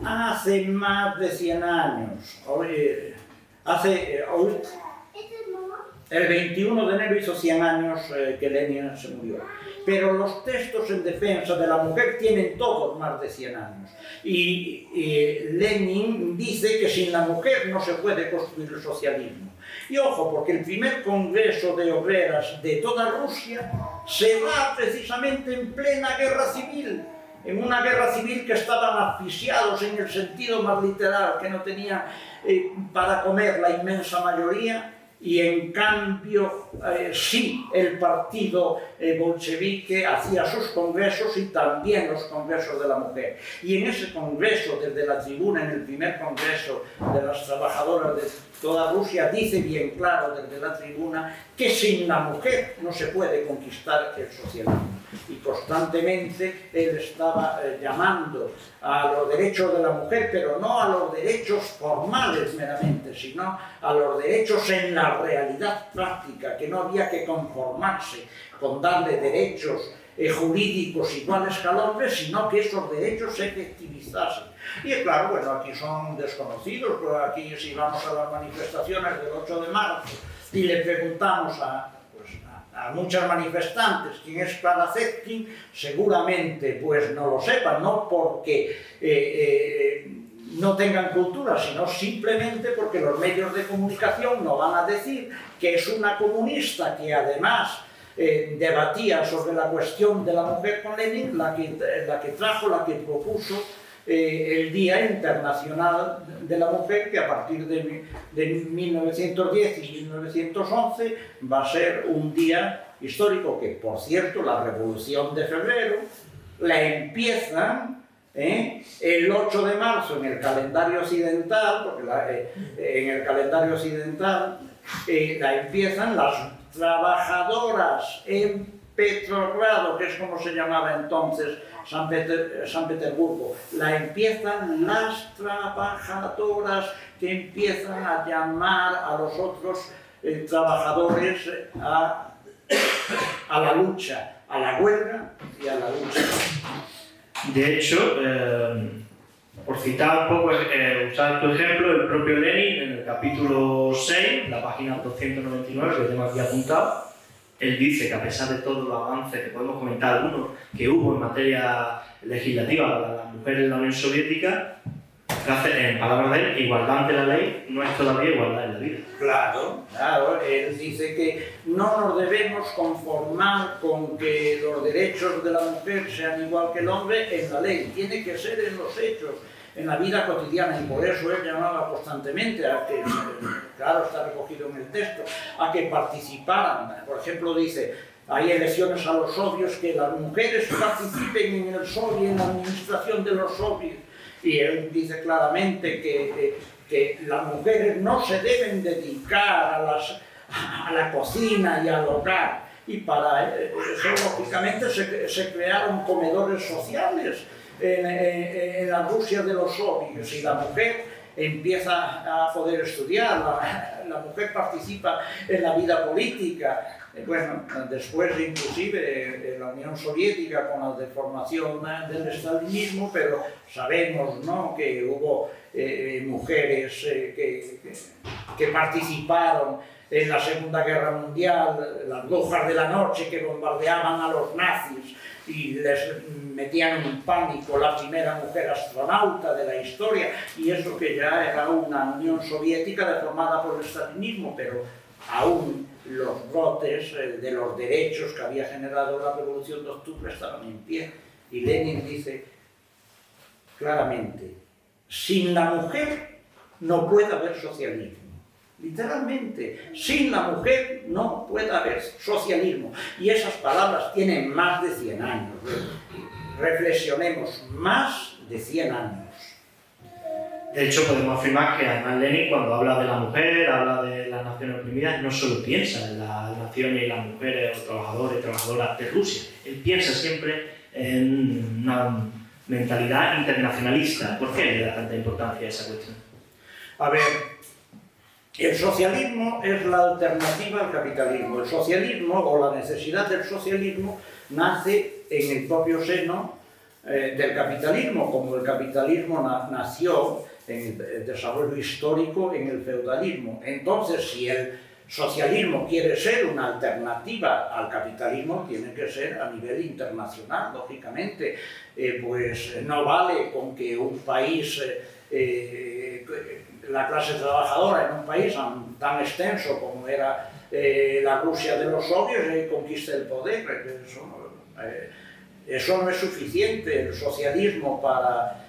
Hace más de 100 años, el 21 de enero hizo 100 años que Lenin se murió. Pero los textos en defensa de la mujer tienen todos más de 100 años. Y Lenin dice que sin la mujer no se puede construir el socialismo. Y ojo, porque el primer congreso de obreras de toda Rusia se da precisamente en plena guerra civil. En una guerra civil que estaban asfixiados en el sentido más literal, que no tenían para comer la inmensa mayoría. Y en cambio, sí, el partido bolchevique hacía sus congresos y también los congresos de la mujer. Y en ese congreso, desde la tribuna, en el primer congreso de las trabajadoras de toda Rusia, dice bien claro desde la tribuna que sin la mujer no se puede conquistar el socialismo. Y constantemente él estaba llamando a los derechos de la mujer, pero no a los derechos formales meramente, sino a los derechos en la realidad práctica, que no había que conformarse con darle derechos jurídicos iguales que al hombre, sino que esos derechos se efectivizasen. Y claro, bueno, aquí son desconocidos, pero aquí si vamos a las manifestaciones del 8 de marzo y le preguntamos a muchas manifestantes quién es Clara Zetkin, seguramente pues no lo sepan, no porque no tengan cultura, sino simplemente porque los medios de comunicación no van a decir que es una comunista que además debatía sobre la cuestión de la mujer con Lenin, la que propuso el Día Internacional de la Mujer, que a partir de 1910 y 1911 va a ser un día histórico que, por cierto, la Revolución de Febrero la empiezan el 8 de marzo en el calendario occidental, porque en el calendario occidental la empiezan las trabajadoras en Petrogrado, que es como se llamaba entonces San Petersburgo, la empiezan las trabajadoras que empiezan a llamar a los otros trabajadores a la lucha, a la huelga y a la lucha. De hecho, por citar un poco, usar tu ejemplo, el propio Lenin, en el capítulo 6, la página 299, que tengo aquí apuntado, él dice que a pesar de todos los avances que podemos comentar algunos que hubo en materia legislativa para las mujeres en la Unión Soviética, frase, en palabras de él, igualdad ante la ley no es todavía igualdad en la vida. Claro, claro, él dice que no nos debemos conformar con que los derechos de la mujer sean igual que el hombre en la ley, tiene que ser en los hechos, en la vida cotidiana, y por eso él llamaba constantemente a que, claro, está recogido en el texto, a que participaran. Por ejemplo, dice, hay elecciones a los soviets, que las mujeres participen en el soviet, en la administración de los soviets, y él dice claramente que las mujeres no se deben dedicar a la cocina y al hogar, y para eso lógicamente se crearon comedores sociales en la Rusia de los soviets, y la mujer empieza a poder estudiar, la mujer participa en la vida política. Bueno, después inclusive en la Unión Soviética con la deformación del estalinismo, pero sabemos, ¿no?, que hubo mujeres que participaron en la Segunda Guerra Mundial, las brujas de la noche que bombardeaban a los nazis y les metían en pánico, la primera mujer astronauta de la historia, y eso que ya era una Unión Soviética deformada por el estalinismo, pero aún los brotes de los derechos que había generado la Revolución de Octubre estaban en pie. Y Lenin dice claramente, sin la mujer no puede haber socialismo. Literalmente, sin la mujer no puede haber socialismo. Y esas palabras tienen más de 100 años. Reflexionemos, más de 100 años. De hecho, podemos afirmar que además Lenin, cuando habla de la mujer, habla de las naciones oprimidas, no solo piensa en las naciones y las mujeres o trabajadores y trabajadoras de Rusia. Él piensa siempre en una mentalidad internacionalista. ¿Por qué le da tanta importancia a esa cuestión? A ver, el socialismo es la alternativa al capitalismo. El socialismo, o la necesidad del socialismo, nace en el propio seno del capitalismo, como el capitalismo nació en el desarrollo histórico en el feudalismo. Entonces, si el socialismo quiere ser una alternativa al capitalismo, tiene que ser a nivel internacional, lógicamente. Pues no vale con que un país, la clase trabajadora en un país tan extenso como era la Rusia de los soviets, conquiste el poder. Eso no es suficiente. El socialismo para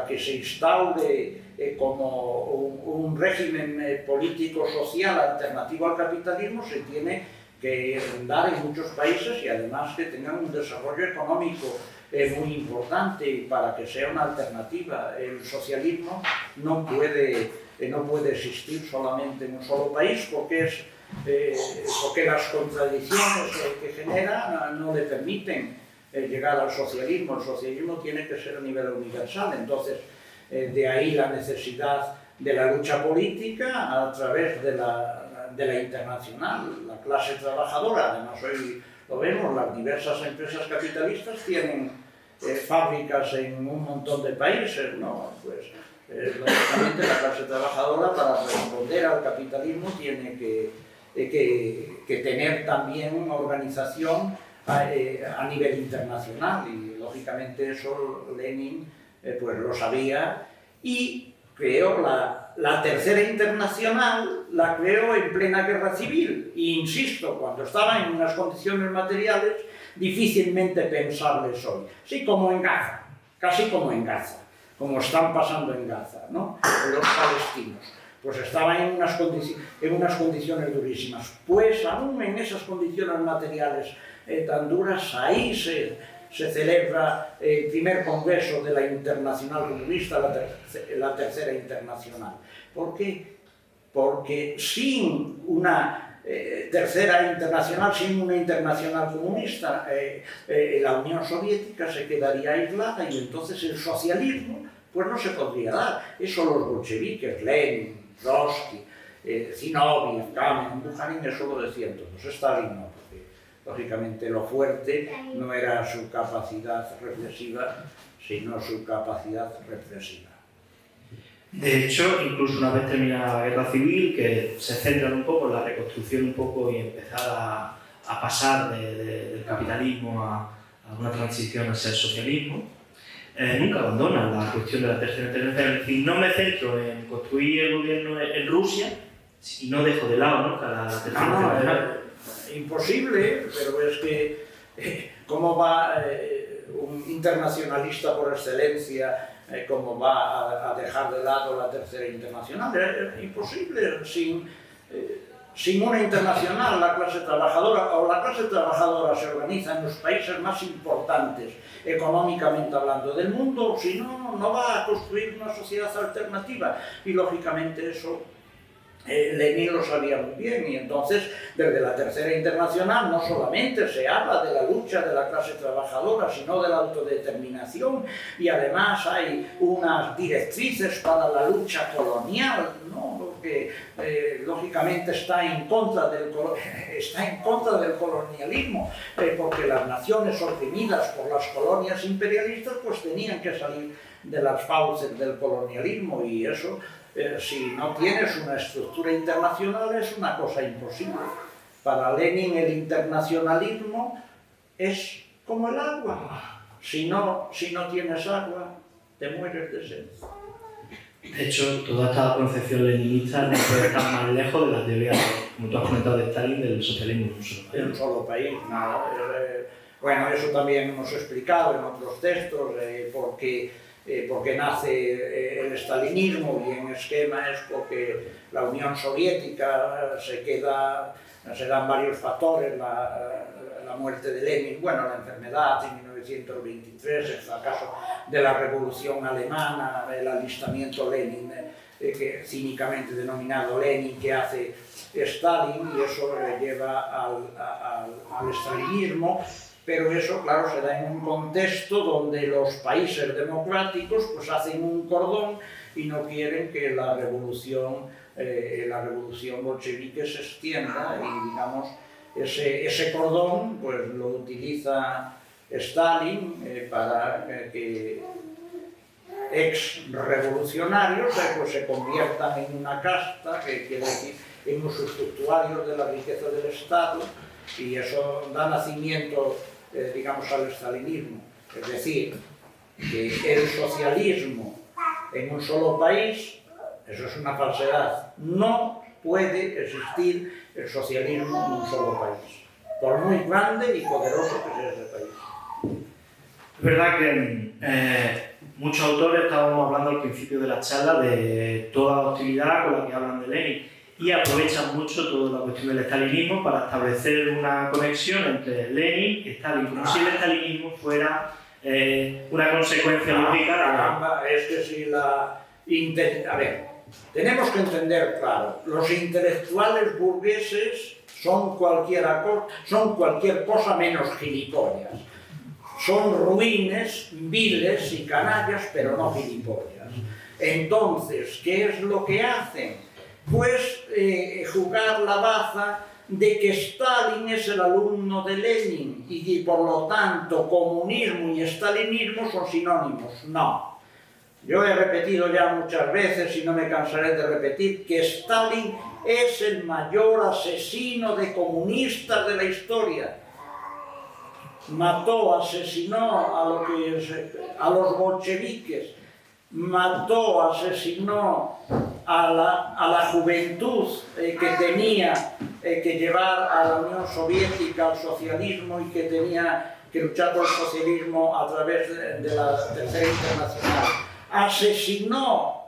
que se instaure como un régimen político-social alternativo al capitalismo, se tiene que dar en muchos países, y además que tengan un desarrollo económico muy importante para que sea una alternativa. El socialismo no puede existir solamente en un solo país, porque las contradicciones que genera no le permiten llegar al socialismo. El socialismo tiene que ser a nivel universal. Entonces, de ahí la necesidad de la lucha política a través de la internacional. La clase trabajadora, además hoy lo vemos, las diversas empresas capitalistas tienen fábricas en un montón de países, ¿no? Pues lógicamente la clase trabajadora, para responder al capitalismo, tiene que tener también una organización a nivel internacional, y lógicamente eso Lenin pues lo sabía, y creó la Tercera Internacional, la creó en plena guerra civil, e insisto, cuando estaba en unas condiciones materiales difícilmente pensables hoy, sí, como en Gaza, casi como en Gaza, como están pasando en Gaza, ¿no?, los palestinos. Pues estaban en unas condiciones durísimas. Pues aún en esas condiciones materiales tan duras, ahí se celebra el primer congreso de la Internacional Comunista, la Tercera Internacional. ¿Por qué? Porque sin una Tercera Internacional, sin una Internacional Comunista, la Unión Soviética se quedaría aislada, y entonces el socialismo pues no se podría dar. Eso los bolcheviques, Lenin, Trotsky, Zinoviev, Kamen, Bukharin, eso lo decían todos. Stalin no, porque lógicamente lo fuerte no era su capacidad reflexiva, sino su capacidad represiva. De hecho, incluso una vez terminada la guerra civil, que se centran un poco en la reconstrucción un poco y empezar a pasar del capitalismo a una transición hacia el socialismo, nunca abandonan la cuestión de la tercera intervención. Es decir, no me centro en construir el gobierno en Rusia y no dejo de lado nunca la tercera intervención. Imposible, pero es que ¿cómo va un internacionalista por excelencia, cómo va a dejar de lado la tercera internacional? Es imposible. Sin una internacional, la clase trabajadora se organiza en los países más importantes económicamente hablando del mundo, si no, no va a construir una sociedad alternativa. Y lógicamente eso Lenin lo sabía muy bien, y entonces desde la tercera internacional no solamente se habla de la lucha de la clase trabajadora, sino de la autodeterminación, y además hay unas directrices para la lucha colonial, ¿no? Que lógicamente está en contra del colonialismo, porque las naciones oprimidas por las colonias imperialistas pues tenían que salir de las fauces del colonialismo, y eso si no tienes una estructura internacional es una cosa imposible. Para Lenin el internacionalismo es como el agua. Si no tienes agua, te mueres de sed. De hecho, toda esta concepción leninista no puede estar más lejos de la teoría, como tú has comentado, de Stalin, del socialismo en un solo país. Nada. Bueno, eso también hemos explicado en otros textos, porque nace el estalinismo, y en esquema es porque la Unión Soviética se dan varios factores, la muerte de Lenin, bueno, la enfermedad en 1923, el fracaso de la Revolución Alemana, el alistamiento Lenin, que cínicamente denominado Lenin, que hace Stalin, y eso lleva al estalinismo. Pero eso, claro, se da en un contexto donde los países democráticos pues hacen un cordón y no quieren que la revolución bolchevique se extienda, y digamos ese cordón pues lo utiliza Stalin para que ex-revolucionarios pues se conviertan en una casta, que quiere decir en usufructuarios de la riqueza del Estado, y eso da nacimiento digamos al estalinismo. Es decir, que el socialismo en un solo país, eso es una falsedad. No puede existir el socialismo en un solo país, por muy grande y poderoso que sea ese país. Es verdad que muchos autores, estábamos hablando al principio de la charla de toda la hostilidad con la que hablan de Lenin, y aprovechan mucho toda la cuestión del estalinismo para establecer una conexión entre Lenin y Stalin, como si el estalinismo fuera una consecuencia lógica. Es que si a ver, tenemos que entender, claro, los intelectuales burgueses son cualquier cosa menos gilipollas. Son ruines, viles y canallas, pero no gilipollas. Entonces, ¿qué es lo que hacen? Pues jugar la baza de que Stalin es el alumno de Lenin y por lo tanto comunismo y estalinismo son sinónimos. No. Yo he repetido ya muchas veces y no me cansaré de repetir que Stalin es el mayor asesino de comunistas de la historia. Mató, asesinó a los bolcheviques, mató, asesinó a la juventud que tenía que llevar a la Unión Soviética al socialismo, y que tenía que luchar por el socialismo a través de la Tercera Internacional. Asesinó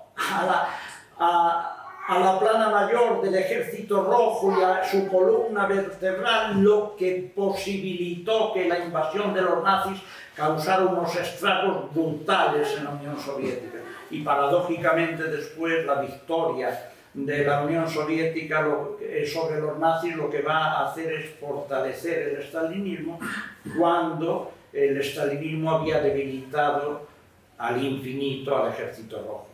a la plana mayor del Ejército Rojo y a su columna vertebral, lo que posibilitó que la invasión de los nazis causara unos estragos brutales en la Unión Soviética. Y paradójicamente después la victoria de la Unión Soviética sobre los nazis lo que va a hacer es fortalecer el estalinismo, cuando el estalinismo había debilitado al infinito al Ejército Rojo.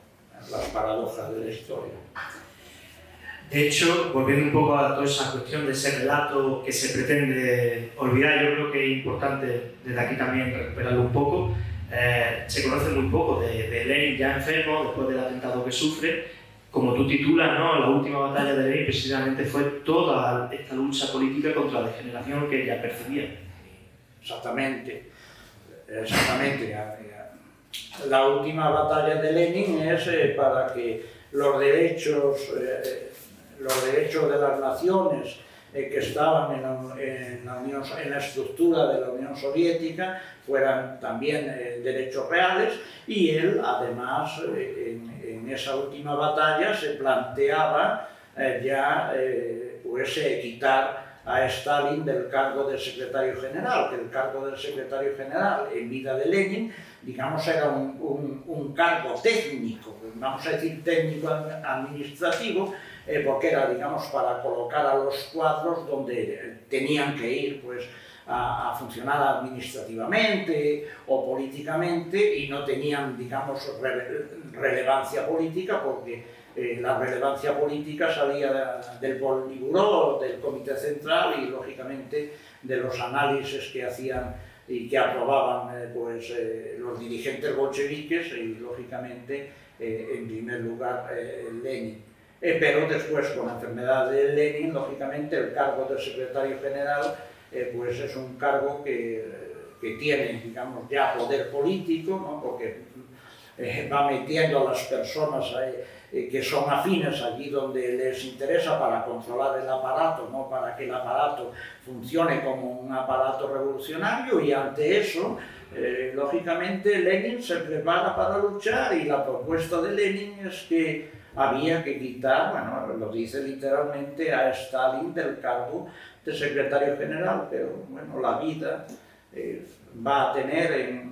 Las paradojas de la historia. De hecho, volviendo un poco a toda esa cuestión de ese relato que se pretende olvidar, yo creo que es importante desde aquí también recuperarlo un poco. Se conoce muy poco de Lenin ya enfermo, después del atentado que sufre. Como tú titulas, ¿no? La última batalla de Lenin precisamente fue toda esta lucha política contra la degeneración que ella percibía. Exactamente. la última batalla de Lenin es para que los derechos de las naciones que estaban en la estructura de la Unión Soviética fueran también derechos reales, y él además en esa última batalla se planteaba quitar a Stalin del cargo de secretario general, que el cargo del secretario general en vida de Lenin, digamos, era un cargo técnico, vamos a decir técnico administrativo, porque era, digamos, para colocar a los cuadros donde tenían que ir, pues, a funcionar administrativamente o políticamente, y no tenían, digamos, relevancia política, porque la relevancia política salía del Politburó, del Comité Central y, lógicamente, de los análisis que hacían y que aprobaban los dirigentes bolcheviques y, lógicamente, en primer lugar, Lenin. Pero después, con la enfermedad de Lenin, lógicamente, el cargo de secretario general pues es un cargo que tiene, digamos, ya poder político, ¿no? Porque va metiendo a las personas que son afines allí donde les interesa para controlar el aparato, ¿no? Para que el aparato funcione como un aparato revolucionario, y ante eso, lógicamente, Lenin se prepara para luchar, y la propuesta de Lenin es que había que quitar, bueno, lo dice literalmente, a Stalin del cargo de secretario general, pero bueno, la vida va a tener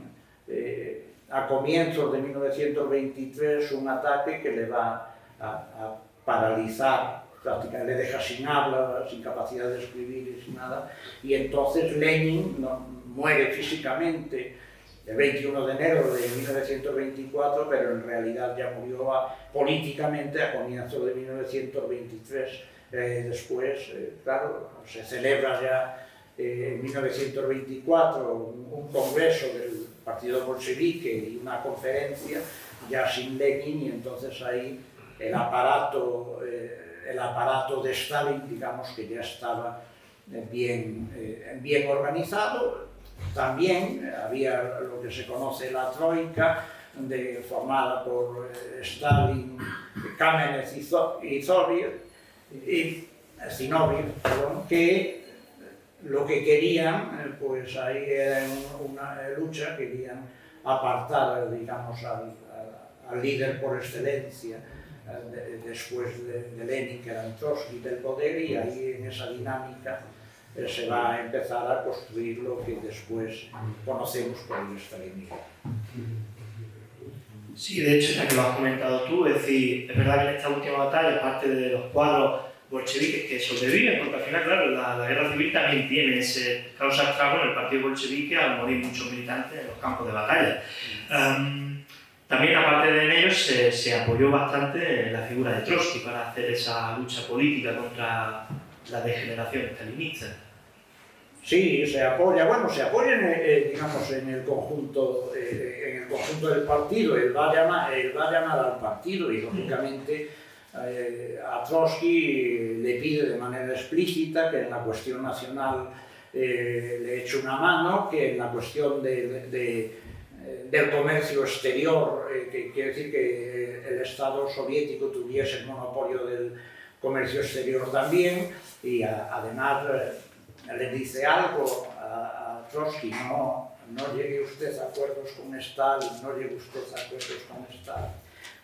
a comienzos de 1923 un ataque que le va a paralizar, prácticamente le deja sin habla, sin capacidad de escribir y sin nada, y entonces Lenin muere físicamente el 21 de enero de 1924, pero en realidad ya murió políticamente a comienzos de 1923. Después, claro, se celebra ya en 1924 un congreso del Partido Bolchevique y una conferencia ya sin Lenin, y entonces ahí el aparato de Stalin, digamos, que ya estaba bien organizado. También había lo que se conoce la Troika, formada por Stalin, Kamenev y Zinoviev, que lo que querían, pues ahí era una lucha, querían apartar, digamos, al líder por excelencia, después de Lenin, que era Trotsky, del poder, y ahí en esa dinámica se va a empezar a construir lo que después conocemos por el estalinismo. Sí, de hecho, ya que lo has comentado tú, es decir, es verdad que en esta última batalla, parte de los cuadros bolcheviques que sobreviven, porque al final, claro, la guerra civil también tiene ese causa estrago en el partido bolchevique al morir muchos militantes en los campos de batalla. También, aparte de ellos, se apoyó bastante en la figura de Trotsky para hacer esa lucha política contra la degeneración stalinista. Sí, se apoya, digamos, en el conjunto del partido. Él va a llamar al partido, y lógicamente a Trotsky le pide de manera explícita que en la cuestión nacional le eche una mano, que en la cuestión del comercio exterior, que quiere decir que el Estado soviético tuviese el monopolio del comercio exterior también, y además le dice algo a Trotsky: no llegue usted a acuerdos con Stalin, no llegue usted a acuerdos con Stalin,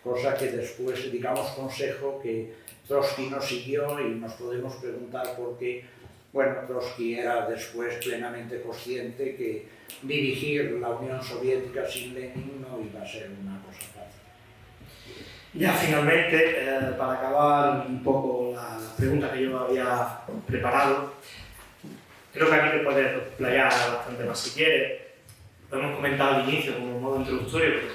cosa que después, digamos, consejo que Trotsky no siguió, y nos podemos preguntar por qué. Bueno, Trotsky era después plenamente consciente que dirigir la Unión Soviética sin Lenin no iba a ser una cosa fácil. Ya finalmente, para acabar un poco la pregunta que yo había preparado, creo que aquí te puedes explayar bastante más si quieres. Lo hemos comentado al inicio como modo introductorio, pero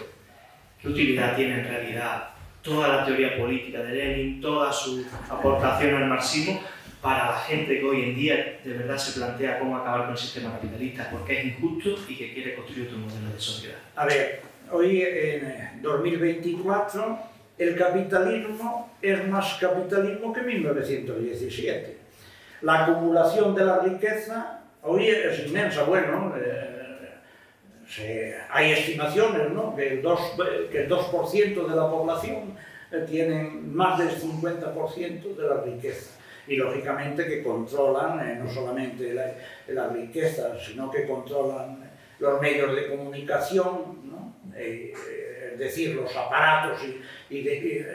¿qué utilidad tiene en realidad toda la teoría política de Lenin, toda su aportación al marxismo, para la gente que hoy en día de verdad se plantea cómo acabar con el sistema capitalista, porque es injusto y que quiere construir otro modelo de sociedad? A ver, hoy en 2024 el capitalismo es más capitalismo que 1917. La acumulación de la riqueza hoy es inmensa. Bueno, hay estimaciones, ¿no?, que el 2% de la población tienen más del 50% de la riqueza. Y lógicamente que controlan no solamente la riqueza, sino que controlan los medios de comunicación, ¿no? Es decir, los aparatos,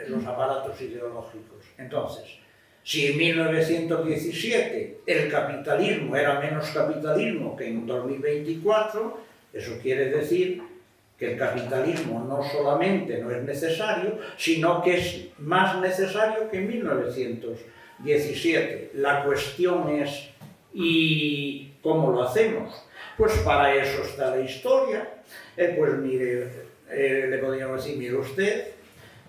los aparatos ideológicos. Entonces, si en 1917 el capitalismo era menos capitalismo que en 2024, eso quiere decir que el capitalismo no solamente no es necesario, sino que es más necesario que en 1917. La cuestión es, ¿y cómo lo hacemos? Pues para eso está la historia. Pues mire, le podríamos decir, mire usted,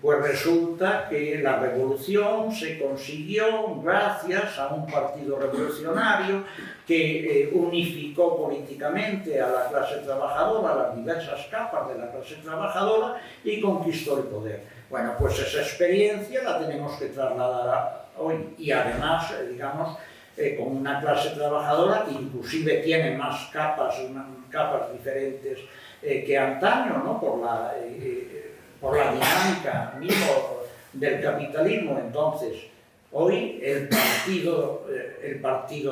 pues resulta que la revolución se consiguió gracias a un partido revolucionario que unificó políticamente a la clase trabajadora, a las diversas capas de la clase trabajadora, y conquistó el poder. Bueno, pues esa experiencia la tenemos que trasladar hoy, y además, digamos, con una clase trabajadora que inclusive tiene más capas diferentes que antaño, ¿no?, por la dinámica mismo del capitalismo. Entonces, hoy el partido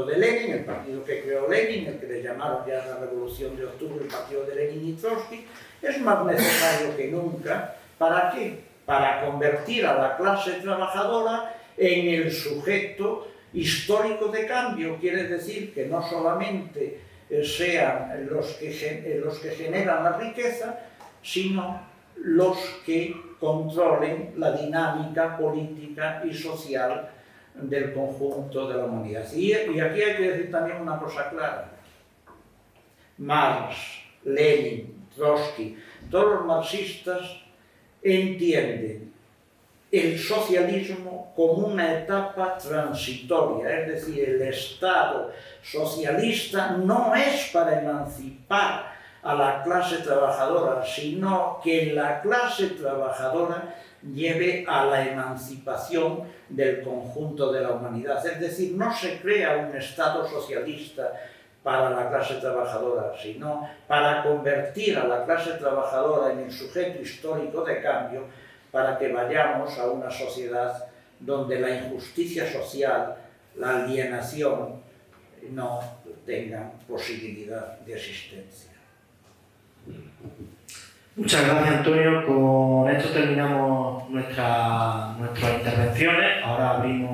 de Lenin, el partido que creó Lenin, el que le llamaron ya en la Revolución de Octubre el partido de Lenin y Trotsky, es más necesario que nunca. ¿Para qué? Para convertir a la clase trabajadora en el sujeto histórico de cambio. Quiere decir que no solamente sean los que generan la riqueza, sino los que controlen la dinámica política y social del conjunto de la humanidad. Y aquí hay que decir también una cosa clara. Marx, Lenin, Trotsky, todos los marxistas entienden el socialismo como una etapa transitoria, es decir, el Estado socialista no es para emancipar a la clase trabajadora, sino que la clase trabajadora lleve a la emancipación del conjunto de la humanidad. Es decir, no se crea un Estado socialista para la clase trabajadora, sino para convertir a la clase trabajadora en el sujeto histórico de cambio, para que vayamos a una sociedad donde la injusticia social, la alienación, no tengan posibilidad de existencia. Muchas gracias, Antonio. Con esto terminamos nuestras intervenciones. Ahora abrimos